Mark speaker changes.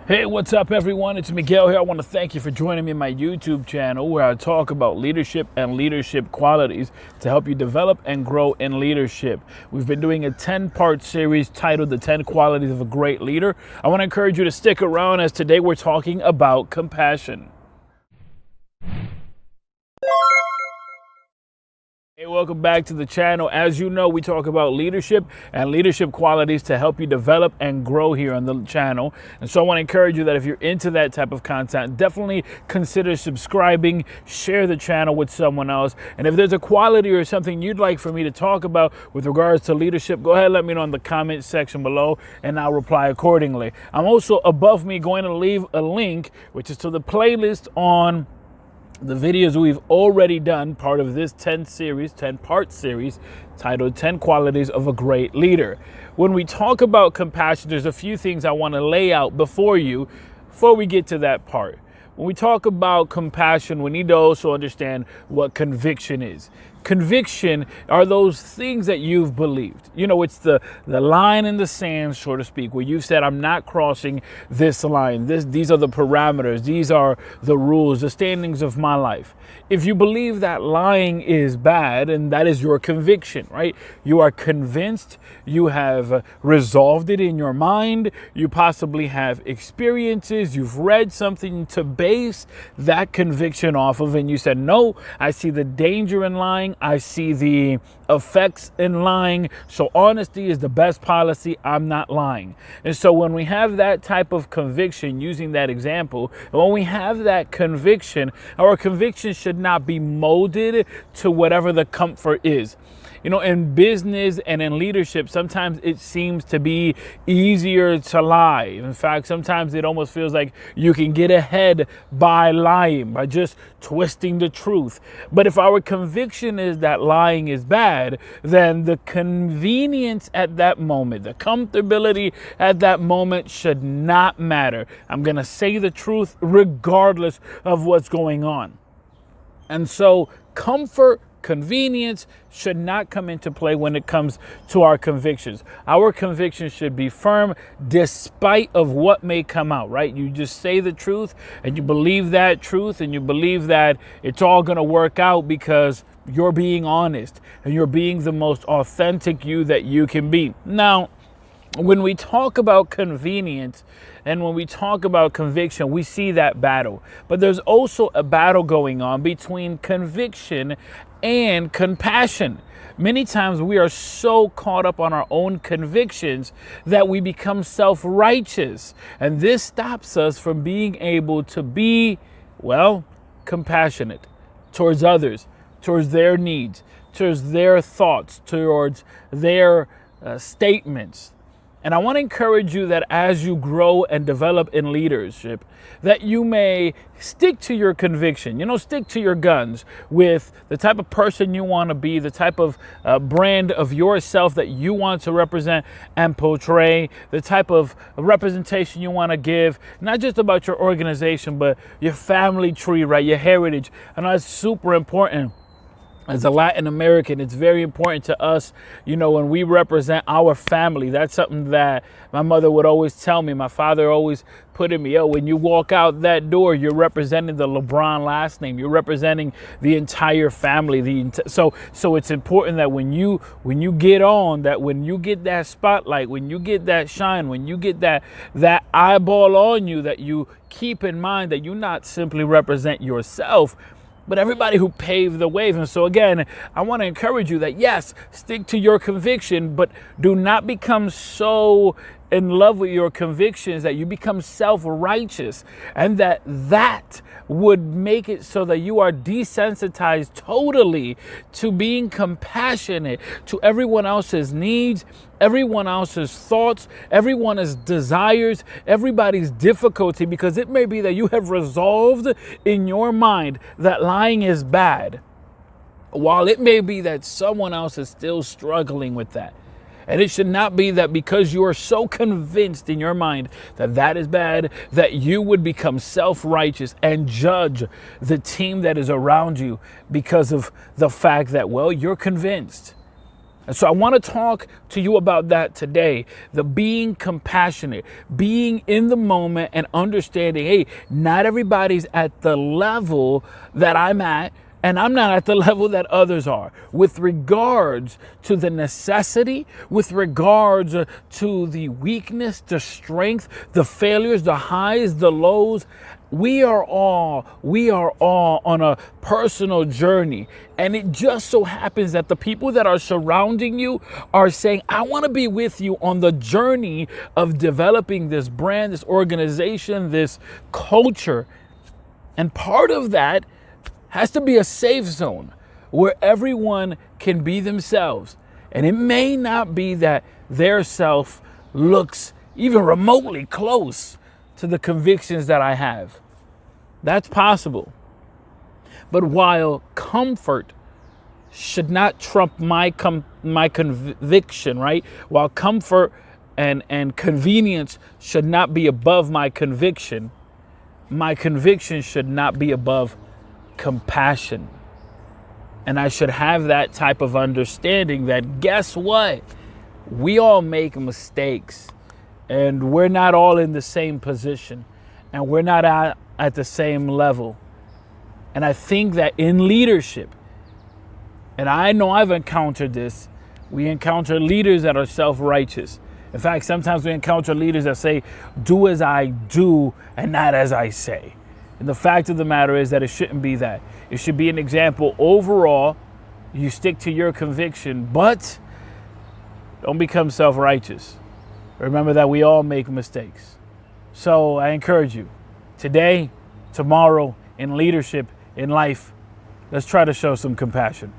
Speaker 1: Hey, what's up everyone? It's Miguel here. I want to thank you for joining me on my YouTube channel where I talk about leadership and leadership qualities to help you develop and grow in leadership. We've been doing a 10-part series titled The 10 Qualities of a Great Leader. I want to encourage you to stick around as today we're talking about compassion. Hey, welcome back to the channel. As you know, we talk about leadership and leadership qualities to help you develop and grow here on the channel. And so I want to encourage you that if you're into that type of content, definitely consider subscribing, share the channel with someone else. And if there's a quality or something you'd like for me to talk about with regards to leadership, go ahead and let me know in the comment section below and I'll reply accordingly. I'm also above me going to leave a link, which is to the playlist on the videos we've already done, part of this 10-part series titled 10 Qualities of a Great Leader. When we talk about compassion, there's a few things I want to lay out before we get to that part. When we talk about compassion, we need to also understand what conviction is. Conviction are those things that you've believed. You know, it's the line in the sand, so to speak, where you've said, I'm not crossing this line. These are the parameters. These are the rules, the standings of my life. If you believe that lying is bad, and that is your conviction, right? You are convinced, you have resolved it in your mind, you possibly have experiences, you've read something to base that conviction off of, and you said, no, I see the danger in lying, I see the effects in lying, so honesty is the best policy, I'm not lying. And so when we have that type of conviction, using that example, when we have that conviction, our conviction should not be molded to whatever the comfort is. You know, in business and in leadership, sometimes it seems to be easier to lie. In fact, sometimes it almost feels like you can get ahead by lying, by just twisting the truth. But if our conviction is that lying is bad, then the convenience at that moment, the comfortability at that moment should not matter. I'm going to say the truth regardless of what's going on. And so comfort, convenience should not come into play when it comes to our convictions. Our convictions should be firm despite of what may come out, right? You just say the truth and you believe that truth and you believe that it's all going to work out because you're being honest and you're being the most authentic you that you can be. Now, when we talk about convenience and when we talk about conviction, we see that battle. But there's also a battle going on between conviction and compassion. Many times we are so caught up on our own convictions that we become self-righteous. And this stops us from being able to be, well, compassionate towards others, towards their needs, towards their thoughts, towards their statements. And I want to encourage you that as you grow and develop in leadership, that you may stick to your conviction, stick to your guns with the type of person you want to be, the type of brand of yourself that you want to represent and portray, the type of representation you want to give, not just about your organization, but your family tree, right? Your heritage. And that's super important. As a Latin American, it's very important to us, when we represent our family. That's something that my mother would always tell me. My father always put in me, when you walk out that door, you're representing the Lebron last name. You're representing the entire family. So it's important that when you get on, that when you get that spotlight, when you get that shine, when you get that eyeball on you, that you keep in mind that you not simply represent yourself, but everybody who paved the way. And so again, I want to encourage you that yes, stick to your conviction, but do not become so in love with your convictions that you become self-righteous, and that would make it so that you are desensitized totally to being compassionate to everyone else's needs, everyone else's thoughts, everyone's desires, everybody's difficulty, because it may be that you have resolved in your mind that lying is bad, while it may be that someone else is still struggling with that. And it should not be that because you are so convinced in your mind that that is bad, that you would become self-righteous and judge the team that is around you because of the fact that, well, you're convinced. And so I want to talk to you about that today. The being compassionate, being in the moment and understanding, hey, not everybody's at the level that I'm at, and I'm not at the level that others are. With regards to the necessity, with regards to the weakness, the strength, the failures, the highs, the lows, we are all on a personal journey. And it just so happens that the people that are surrounding you are saying, I want to be with you on the journey of developing this brand, this organization, this culture. And part of that has to be a safe zone where everyone can be themselves. And it may not be that their self looks even remotely close to the convictions that I have. That's possible. But while comfort should not trump my conviction, right? While comfort and convenience should not be above my conviction should not be above compassion. And I should have that type of understanding that, guess what? We all make mistakes, and we're not all in the same position, and we're not at the same level. And I think that in leadership, and I know I've encountered this, we encounter leaders that are self-righteous. In fact, sometimes we encounter leaders that say, do as I do and not as I say. And the fact of the matter is that it shouldn't be that. It should be an example. Overall, you stick to your conviction, but don't become self-righteous. Remember that we all make mistakes. So I encourage you, today, tomorrow, in leadership, in life, let's try to show some compassion.